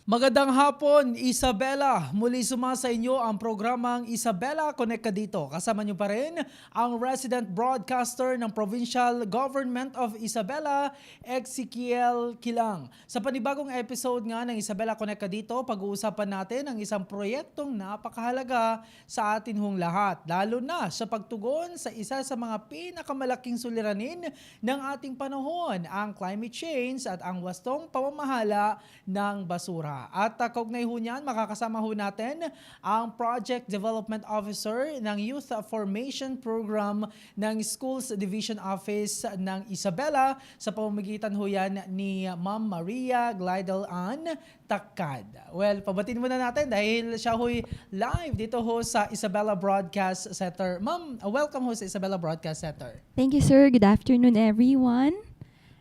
Magandang hapon, Isabela. Muli sumasa inyo ang programang Isabela Connect ka dito. Kasama nyo pa rin ang resident broadcaster ng Provincial Government of Isabela, Ezekiel Kilang. Sa panibagong episode nga ng Isabela Connect ka dito, pag-uusapan natin ang isang proyektong napakahalaga sa atin hong lahat. Lalo na sa pagtugon sa isa sa mga pinakamalaking suliranin ng ating panahon, ang climate change at ang wastong pamamahala ng basura. At kaugnay ho niyan, makakasama ho natin ang Project Development Officer ng Youth Formation Program ng Schools Division Office ng Isabela sa pamamagitan ho yan ni Ma'am Maria Glidel Ann Takad. Well, pabatin muna natin dahil siya ho'y live dito ho sa Isabela Broadcast Center. Ma'am, welcome ho sa Isabela Broadcast Center. Thank you, sir. Good afternoon, everyone.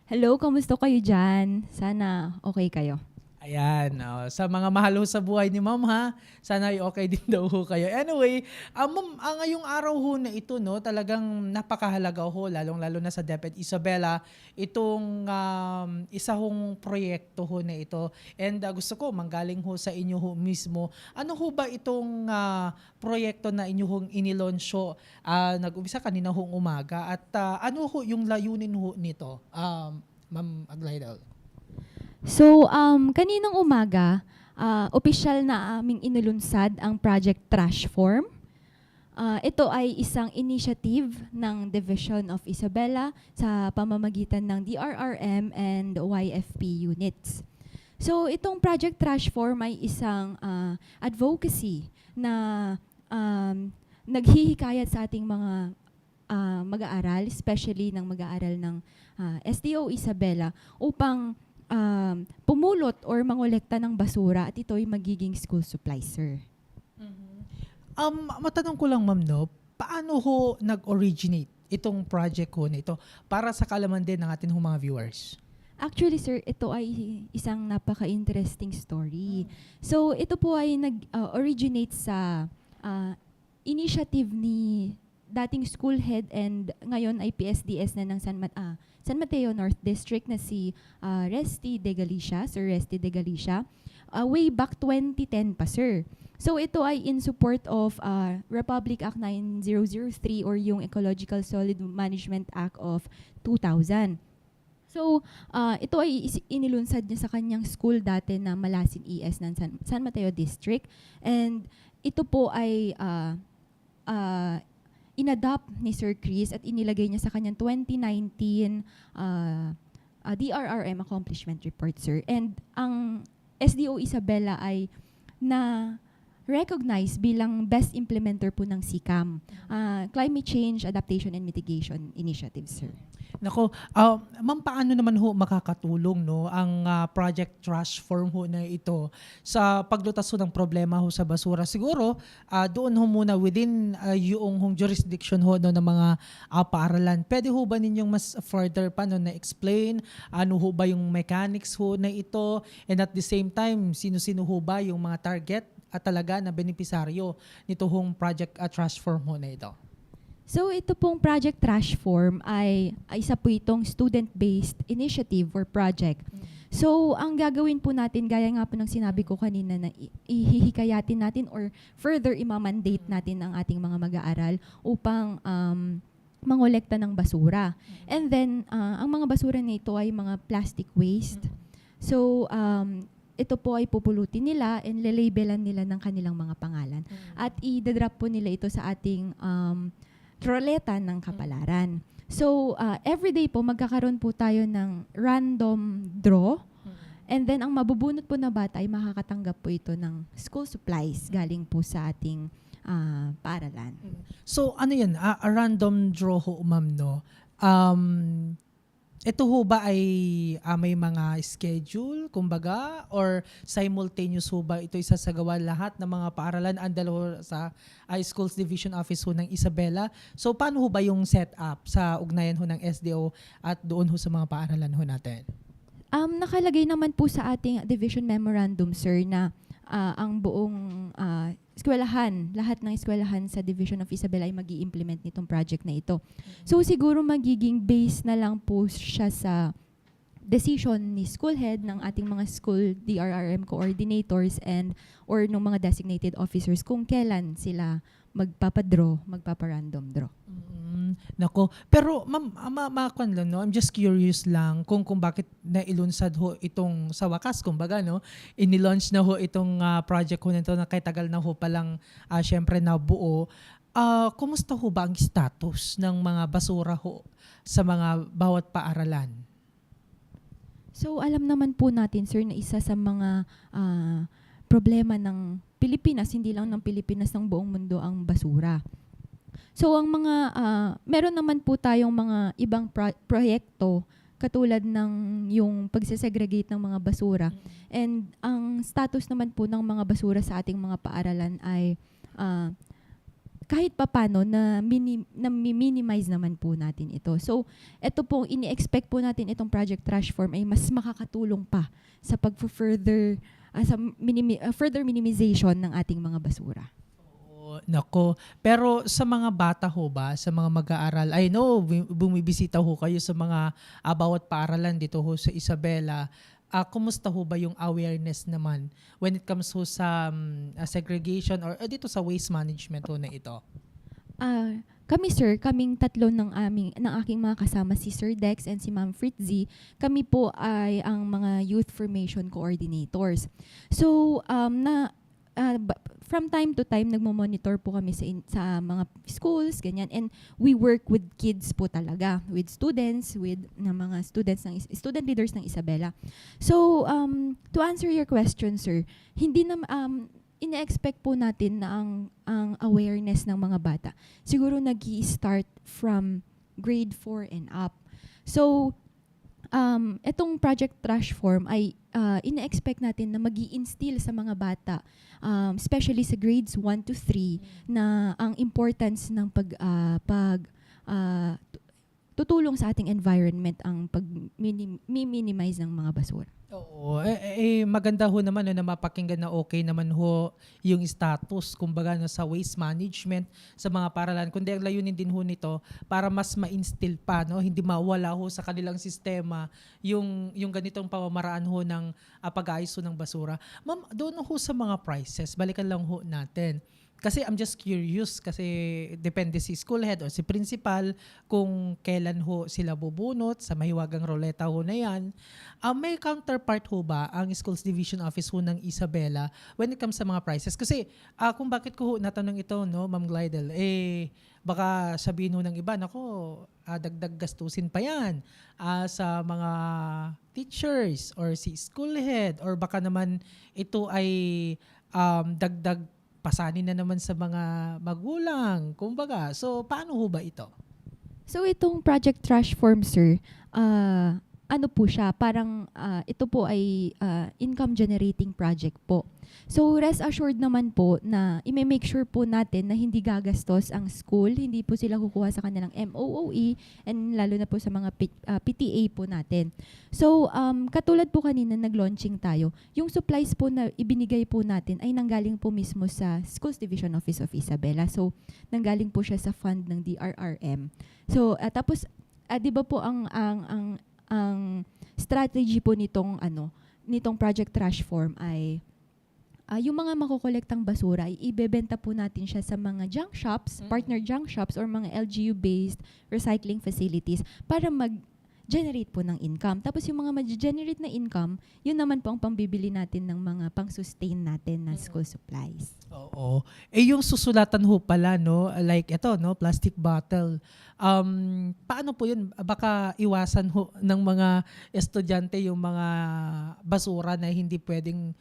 Hello, kamusta kayo dyan? Sana okay kayo. Ayan, sa mga mahal ho sa buhay ni Ma'am ha, sana ay okay din daw ho kayo. Anyway, Ma'am, ngayong araw ho na ito, no, talagang napakahalaga ho, lalong-lalo na sa DepEd Isabela, itong isa hong proyekto ho na ito. And gusto ko, manggaling ho sa inyo ho mismo, ano ho ba itong proyekto na inyo hong inilonsyo? Nag-umpisa kanina hong umaga at ano ho yung layunin ho nito, Ma'am Aglaidal? So, kaninang umaga, opisyal na aming inulunsad ang Project Trashform. Ito ay isang initiative ng Division of Isabela sa pamamagitan ng DRRM and YFP units. So, itong Project Trashform ay isang advocacy na naghihikayat sa ating mga mag-aaral, especially ng mag-aaral ng SDO Isabela, upang pumulot or mangolekta ng basura at ito'y magiging school supply, sir. Matanong ko lang, ma'am, no, paano ho nag-originate itong project ho na ito para sa kalaman din ng ating mga viewers? Actually, sir, ito ay isang napaka-interesting story. So, ito po ay nag-originate sa initiative ni dating school head and ngayon ay PSDS na ng San Mateo North District na si Resty De Galicia, Sir Resty De Galicia, way back 2010 pa, sir. So ito ay in support of Republic Act 9003 or yung Ecological Solid Management Act of 2000. So ito ay inilunsad niya sa kanyang school dati na Malasin ES ng San Mateo District, and ito po ay inadopt ni Sir Chris at inilagay niya sa kanyang 2019 DRRM Accomplishment Report, sir. And ang SDO Isabela ay na-recognize bilang best implementer po ng CCAM, Climate Change Adaptation and Mitigation Initiative, sir. Nako, ma'am, paano naman ho makakatulong, no, ang Project Trashform ho na ito sa paglutas ho ng problema ho sa basura? Siguro, doon ho muna within yung jurisdiction ho no, ng mga paaralan. Pwede ho ba ninyong mas further pa no, na-explain ano ho ba yung mechanics ho na ito, and at the same time, sino-sino ho ba yung mga target at talaga na benepisaryo nito hong Project Trashform ho na ito? So ito pong Project Trashform ay isa po itong student-based initiative or project. So ang gagawin po natin, gaya nga po ng sinabi ko kanina, na ihihikayatin natin or further imamandate natin ang ating mga mag-aaral upang mangolekta ng basura. And then ang mga basura na ito ay mga plastic waste. So ito po ay pupulutin nila and lalabelan nila ng kanilang mga pangalan. At i-drop po nila ito sa ating troleta ng kapalaran. So, everyday po, magkakaroon po tayo ng random draw. And then, ang mabubunot po na bata ay makakatanggap po ito ng school supplies galing po sa ating paaralan. So, ano yan? A random draw ho, ma'am, no? Ito ho ba ay may mga schedule, kumbaga, or simultaneous ho ba ito isasagawa lahat ng mga paaralan andal ho sa Schools Division Office ho ng Isabela? So paano ho ba yung setup sa ugnayan ho ng SDO at doon ho sa mga paaralan ho natin? Nakalagay naman po sa ating division memorandum, sir, na ang buong eskwelahan, lahat ng eskwelahan sa Division of Isabela ay mag-i-implement nitong project na ito. So siguro magiging base na lang po siya sa decision ni school head, ng ating mga school DRRM coordinators or ng mga designated officers kung kailan sila magpapa-random draw. Nako. Pero ma'am, makuan lang, no? I'm just curious lang kung bakit nailunsad ho itong sa wakas, kumbaga, no? Inilaunch na ho itong project ho nito na kay tagal na ho palang syempre nabuo. Kumusta ho ba ang status ng mga basura ho sa mga bawat paaralan? So alam naman po natin, sir, na isa sa mga problema ng Pilipinas, hindi lang ng Pilipinas, ng buong mundo, ang basura. So ang meron naman po tayong mga ibang proyekto katulad ng yung pagsesegregate ng mga basura. And ang status naman po ng mga basura sa ating mga paaralan ay kahit papano na minimize naman po natin ito. So ito po, ini-expect po natin itong Project Trashform ay mas makakatulong pa sa further minimization ng ating mga basura. Nako, pero sa mga bata ho ba, sa mga mag-aaral, I know bumibisita ho kayo sa mga bawat paaralan dito ho sa Isabela. Kumusta ho ba yung awareness naman when it comes ho sa segregation or dito sa waste management ho na ito? Kami, sir, kaming tatlo ng aking mga kasama, si Sir Dex and si Ma'am Fritzy, kami po ay ang mga youth formation coordinators. So from time to time, nagmo-monitor po kami sa mga schools, ganyan. And we work with kids po talaga, with students, with mga student leaders ng Isabela. So, to answer your question, sir, hindi na, ina-expect po natin na ang awareness ng mga bata siguro nag-i-start from grade 4 and up. So, itong Project Trashform ay ina-expect natin na mag-i-instill sa mga bata, especially sa grades 1 to 3, na ang importance ng tutulong sa ating environment, ang pag-minimize ng mga basura. Oo, maganda ho naman na mapakinggan na okay naman ho yung status, kumbaga, no, sa waste management sa mga paaralan. Kundi ang layunin din ho nito para mas ma-instill pa, no, hindi mawala ho sa kanilang sistema yung ganitong pamamaraan ho ng pag-aayos ho ng basura. Ma'am, doon ho sa mga prices, balikan lang ho natin. Kasi I'm just curious kasi depende si school head o si principal kung kailan ho sila bubunot sa mahiwagang roleta ho na yan. May counterpart ho ba ang Schools Division Office ho ng Isabela when it comes sa mga prices? Kasi kung bakit ko ho natanong ito, no, Ma'am Glidel, baka sabihin ho ng iba, nako, dagdag gastusin pa yan sa mga teachers or si school head, or baka naman ito ay dagdag pasanin na naman sa mga magulang, kumbaga. So, paano ho ba ito? So, itong Project Trashform, sir, ano po siya, parang ito po ay income generating project po. So rest assured naman po na i-make sure po natin na hindi gagastos ang school, hindi po sila kukuha sa kanilang MOOE, and lalo na po sa mga PTA po natin. So katulad po kanina nag-launching tayo, yung supplies po na ibinigay po natin ay nanggaling po mismo sa Schools Division Office of Isabela. So nanggaling po siya sa fund ng DRRM. So tapos 'di ba po ang strategy po nitong Project Trashform ay yung mga makokolektang basura ay ibebenta po natin siya sa mga junk shops, partner junk shops, or mga LGU-based recycling facilities para mag-generate po ng income. Tapos yung mga mag-generate na income, yun naman po ang pambibili natin ng mga pang-sustain natin na school supplies. Oo. Yung susulatan ho pala, no, like ito, no, plastic bottle. Paano po yun? Baka iwasan ho ng mga estudyante yung mga basura na hindi pwedeng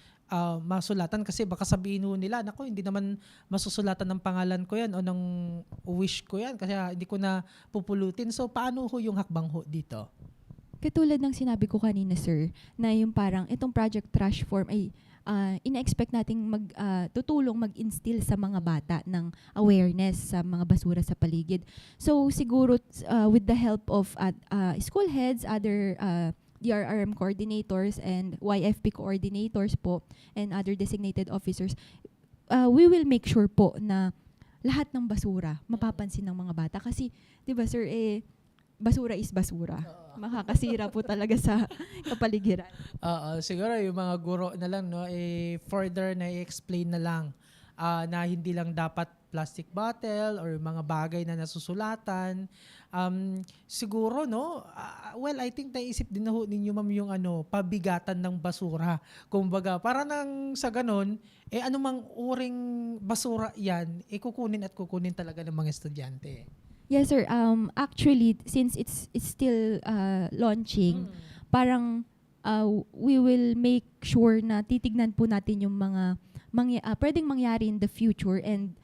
masulatan, kasi baka sabihin ho nila, nako, hindi naman masusulatan ng pangalan ko yan o ng wish ko yan kasi hindi ko na pupulutin. So paano ho yung hakbang ho dito? Katulad ng sinabi ko kanina, sir, na yung parang itong Project Trashform ay ina-expect nating tutulong mag-instill sa mga bata ng awareness sa mga basura sa paligid. So siguro with the help of school heads, other DRRM coordinators and YFP coordinators po, and other designated officers, we will make sure po na lahat ng basura mapapansin ng mga bata. Kasi, di ba sir, basura is basura. Makakasira po talaga sa kapaligiran. Siguro yung mga guro na lang, no, further na i-explain na lang na hindi lang dapat plastic bottle or mga bagay na nasusulatan. Siguro, no, well, I think naisip din na ho ninyo, ma'am, yung pabigatan ng basura. Kumbaga, para nang sa ganon, anumang uring basura yan, kukunin at kukunin talaga ng mga estudyante. Yes, sir. Actually, since it's still launching, parang we will make sure na titignan po natin yung mga pwedeng mangyari in the future, and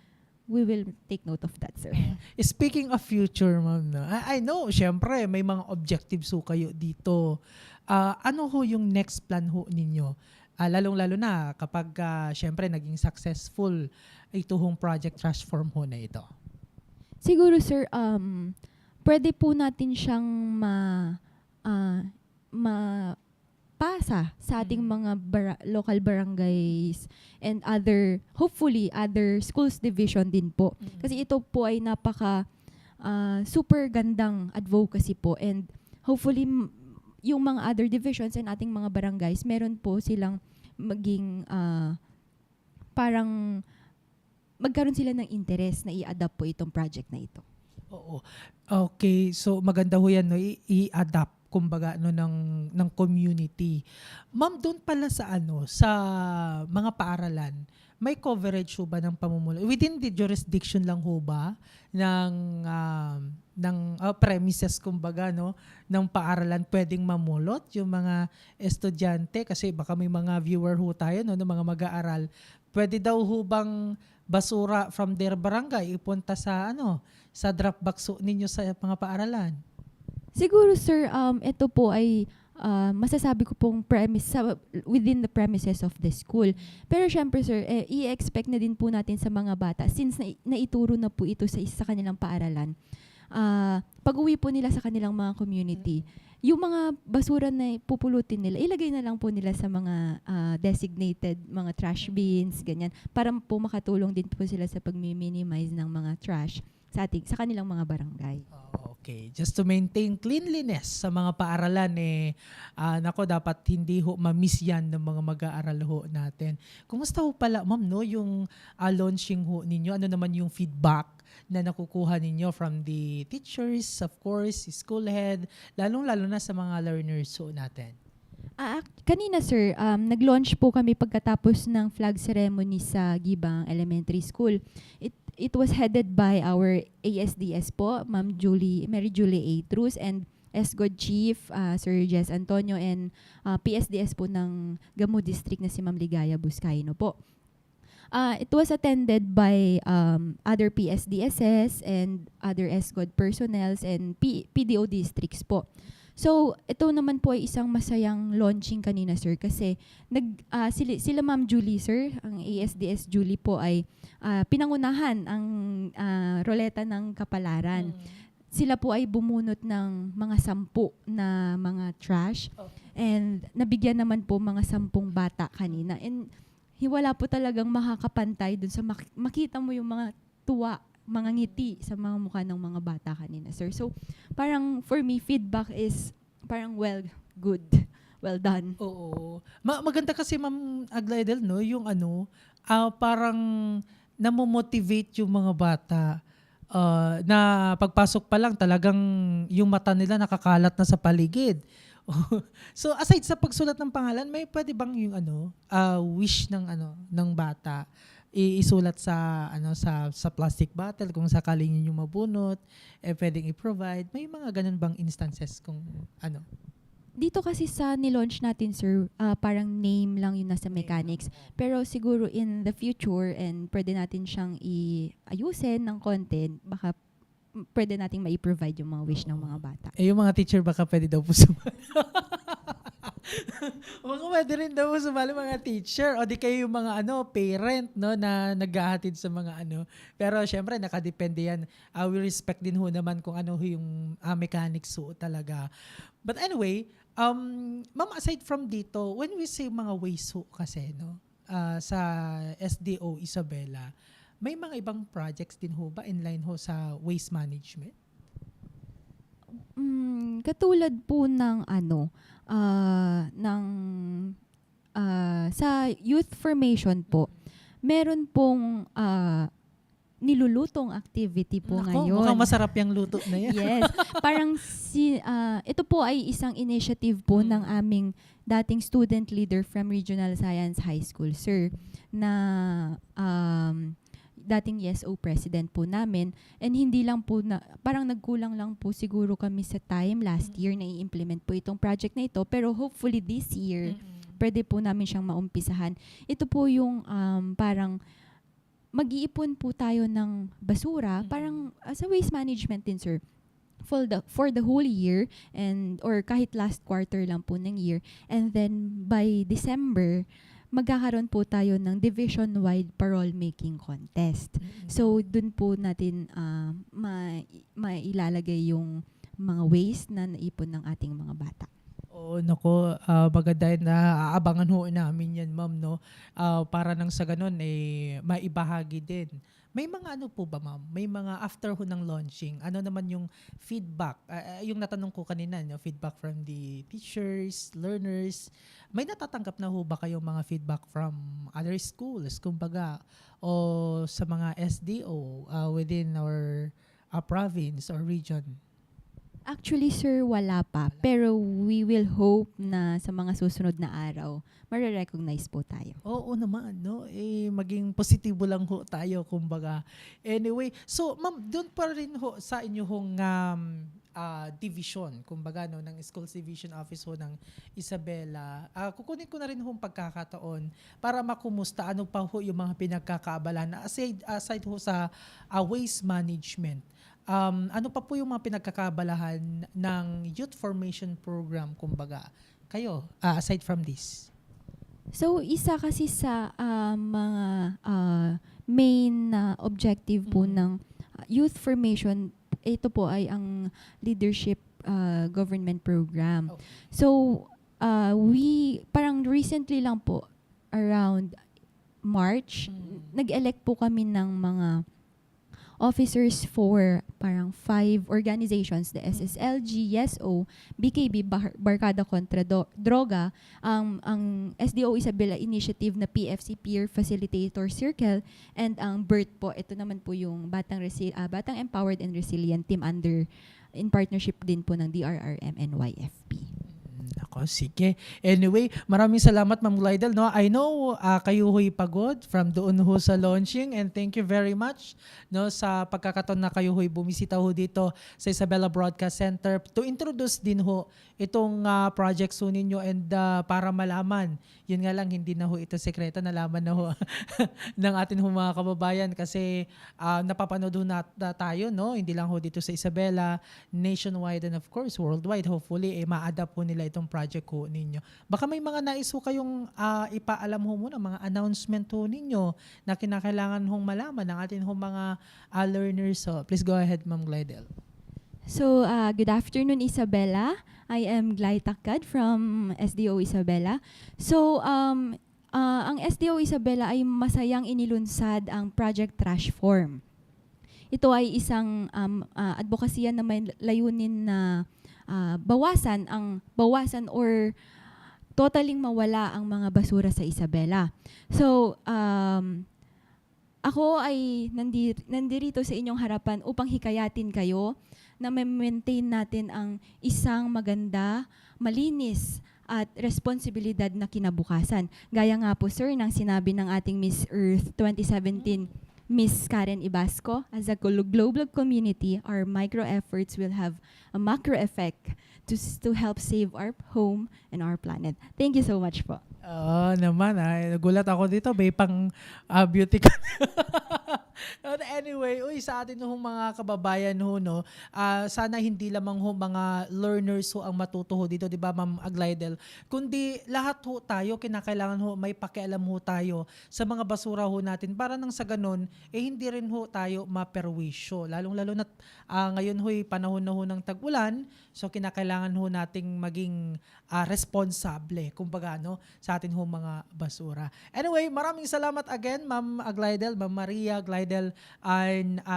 we will take note of that, sir. Speaking of future, ma'am, no, I know, syempre, may mga objectives ho kayo dito. Ano ho yung next plan ho ninyo? Lalong-lalo na kapag, syempre, naging successful ito hong Project Transform ho na ito. Siguro, sir, pwede po natin siyang mapasa sa ating mga local barangays and hopefully other schools division din po. Kasi ito po ay napaka super gandang advocacy po, and hopefully yung mga other divisions and ating mga barangays, meron po silang maging parang magkaroon sila ng interest na i-adapt po itong project na ito. Oo. Okay, so maganda ho yan, no, i-adapt kumbaga ng community. Ma'am, doon pala sa sa mga paaralan, may coverage ho ba ng pamumulat? Within the jurisdiction lang ho ba ng premises kumbaga, no, ng paaralan pwedeng mamulot yung mga estudyante? Kasi baka may mga viewer ho tayo, no, ng mga mag-aaral. Pwede daw ho bang basura from their barangay ipunta sa sa drop box ninyo sa mga paaralan? Siguro, sir, ito po ay masasabi ko pong within the premises of the school. Pero syempre, sir, i-expect na din po natin sa mga bata, since naituro na po ito sa kanilang paaralan. Pag-uwi po nila sa kanilang mga community, yung mga basura na pupulutin nila, ilagay na lang po nila sa mga designated mga trash bins, ganyan, para po makatulong din po sila sa pag-minimize ng mga trash sa kanilang mga barangay. Okay, just to maintain cleanliness sa mga paaralan, nako, dapat hindi ho ma-miss yan ng mga mag-aaral ho natin. Kumusta ho pala, ma'am, no, yung launching ho ninyo? Ano naman yung feedback na nakukuha ninyo from the teachers, of course, school head, lalong-lalo na sa mga learners ho natin? Kanina, sir, nag-launch po kami pagkatapos ng flag ceremony sa Gibang Elementary School. It was headed by our ASDS po, Ma'am Mary Julie A. Truz, and SGOD Chief, Sir Jess Antonio, and PSDS po ng Gamu District na si Ma'am Ligaya Buscaino po. It was attended by other PSDSs and other SGOD personnels and PDO districts po. So, ito naman po ay isang masayang launching kanina, sir, kasi sila Ma'am Julie, sir, ang ASDS Julie po ay pinangunahan ang roleta ng kapalaran. Sila po ay bumunot ng mga 10 na mga trash, and nabigyan naman po mga 10 bata kanina. And wala po talagang makakapantay dun sa makita mo yung mga tuwa, mga ngiti sa mga mukha ng mga bata kanina, sir. So, parang for me, feedback is parang good, well done. Oo. Maganda kasi, Ma'am Aglaidel, no, yung parang namomotivate yung mga bata na pagpasok pa lang talagang yung mata nila nakakalat na sa paligid. So, aside sa pagsulat ng pangalan, may pwede bang yung wish ng bata isulat sa plastic bottle kung sakaling yun yung mabunot, pwedeng i-provide? May mga ganun bang instances kung Dito kasi sa nilaunch natin, sir, parang name lang yun nasa mechanics. Pero siguro in the future, and pwede natin siyang iayusin ng content, baka pwede nating mai-provide yung mga wish ng mga bata. Yung mga teacher baka pwede daw po sumali. Pwede rin daw sumali mga teacher, o di kayo yung mga parent, no, na naghahatid sa mga Pero syempre nakadepende yan. We respect din ho naman kung yung mechanics ho talaga. But anyway, ma'am, aside from dito, when we say mga ways ho kasi, no, sa SDO Isabela, may mga ibang projects din ho ba inline ho sa waste management? Katulad po ng ng sa youth formation po, meron pong nilulutong activity po Nako, ngayon. mukhang masarap yung luto na yan. Yes. Parang ito po ay isang initiative po ng aming dating student leader from Regional Science High School, sir, na dating ESO president po namin. And hindi lang po parang nagkulang lang po siguro kami sa time last year na i-implement po itong project na ito. Pero hopefully this year, pwede po namin siyang maumpisahan. Ito po yung parang mag-iipon po tayo ng basura, parang sa waste management din, sir, for the whole year or kahit last quarter lang po ng year, and then by December magkakaroon po tayo ng division-wide parole making contest. So dun po natin mailalagay yung mga waste na naipon ng ating mga bata. Oo, nako, maganda yun na aabangan ho namin yan, ma'am, no? Para nang sa ganun, maibahagi din. May mga ano po ba, ma'am? May mga after ho ng launching, ano naman yung feedback? Yung natanong ko kanina, no? Feedback from the teachers, learners. May natatanggap na ho ba kayong mga feedback from other schools, kumbaga, o sa mga SDO within our province or region? Actually, sir, wala pa. Pero we will hope na sa mga susunod na araw, marirecognize po tayo. Oo naman, no? Maging positibo lang ho tayo, kumbaga. Anyway, so ma'am, doon pa rin ho sa inyong division, kumbaga, no, ng Schools Division Office ho ng Isabela. Kukunin ko na rin ho pagkakataon para makumusta ano pa ho yung mga pinagkakaabalahan aside ho sa waste management. Ano pa po yung mga pinagkakabalahan ng youth formation program, kumbaga, kayo, aside from this? So, isa kasi sa mga main objective po ng youth formation, ito po ay ang leadership government program. Okay. So, we parang recently lang po, around March, nag-elect po kami ng mga officers for parang 5 organizations, the SSLG, YESO, BKB, Barkada Kontra Droga, ang SDO Isabela Initiative na PFC Peer Facilitator Circle, and ang BERT po, ito naman po yung Batang Empowered and Resilient Team in partnership din po ng DRRM and YFP. Ako, sige. Anyway, maraming salamat, Ma'am Glidel. No? I know kayo ho'y pagod from doon ho sa launching, and thank you very much, no, sa pagkakataon na kayo ho'y bumisita ho dito sa Isabela Broadcast Center to introduce din ho itong projects ho ninyo, and para malaman, yun nga lang, hindi na ho ito sekreto, nalaman na ho ng atin ho mga kababayan kasi napapanood ho tayo, no? Hindi lang ho dito sa Isabela, nationwide and of course worldwide. Hopefully ma-adapt ho nila itong project ho ninyo. Baka may mga nais ho kayong ipaalam ho muna, mga announcement ho ninyo na kinakailangan hong malaman ng atin ho mga learners. So please go ahead, Ma'am Glidel. So, good afternoon, Isabela. I am Glay Takad from SDO Isabela. So, ang SDO Isabela ay masayang inilunsad ang Project Trash Form. Ito ay isang advokasya na may layunin na bawasan or totaling mawala ang mga basura sa Isabela. So, ako ay nandirito sa inyong harapan upang hikayatin kayo na maintain natin ang isang maganda, malinis at responsibilidad na kinabukasan. Gaya nga po, sir, ng sinabi ng ating Miss Earth 2017, Miss Karen Ibasco, as a global community, our micro efforts will have a macro effect to help save our home and our planet. Thank you so much po. Naman, nagulat ako dito, may pang beauty ka. But anyway, sa atin ho mga kababayan ho, no, sana hindi lamang ho mga learners ho ang matuto ho dito, di ba, Ma'am Glidel? Kundi lahat ho tayo, kinakailangan ho may pakialam ho tayo sa mga basura ho natin para nang sa ganun, hindi rin ho tayo maperwisyo. Lalong-lalo na ngayon ho'y panahon na ho ng tag-ulan, so kinakailangan ho nating maging responsable, kumbaga, no, sa atin ho mga basura. Anyway, maraming salamat again, Ma'am Glidel, Ma'am Maria Glidel Fidel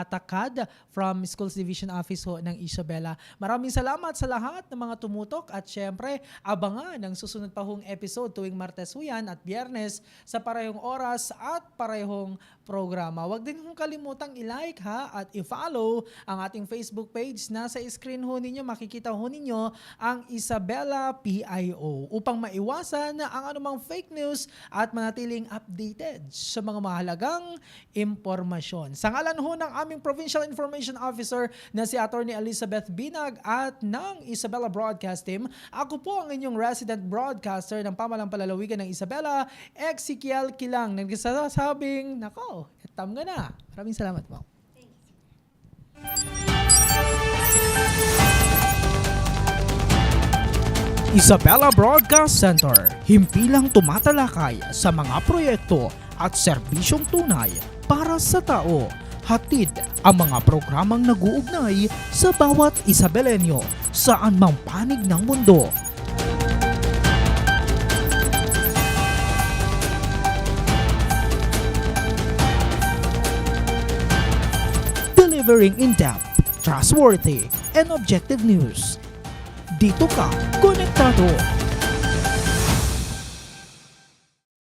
Takad from Schools Division Office ho ng Isabela. Maraming salamat sa lahat ng mga tumutok at syempre abangan ang susunod pa hong episode tuwing Martes ho yan at Biyernes sa parehong oras at parehong programa. Huwag din kong kalimutang i-like ha at i-follow ang ating Facebook page. Nasa screen ho ninyo, makikita ho ninyo ang Isabela PIO upang maiwasan ang anumang fake news at manatiling updated sa mga mahalagang impormasyon. Sa ngalan ho ng aming Provincial Information Officer na si Attorney Elizabeth Binag at ng Isabela Broadcast Team, ako po ang inyong resident broadcaster ng Pamalang Palalawigan ng Isabela, Ezekiel Kilang, nagsasabing, nako, tam nga na. Maraming salamat po. Isabela Broadcast Center, himpilang tumatalakay sa mga proyekto at serbisyong tunay para sa tao. Hatid ang mga programang nag-uugnay sa bawat Isabelenyo saan mang panig ng mundo. Delivering in-depth, trustworthy, and objective news. Dito ka, konektado.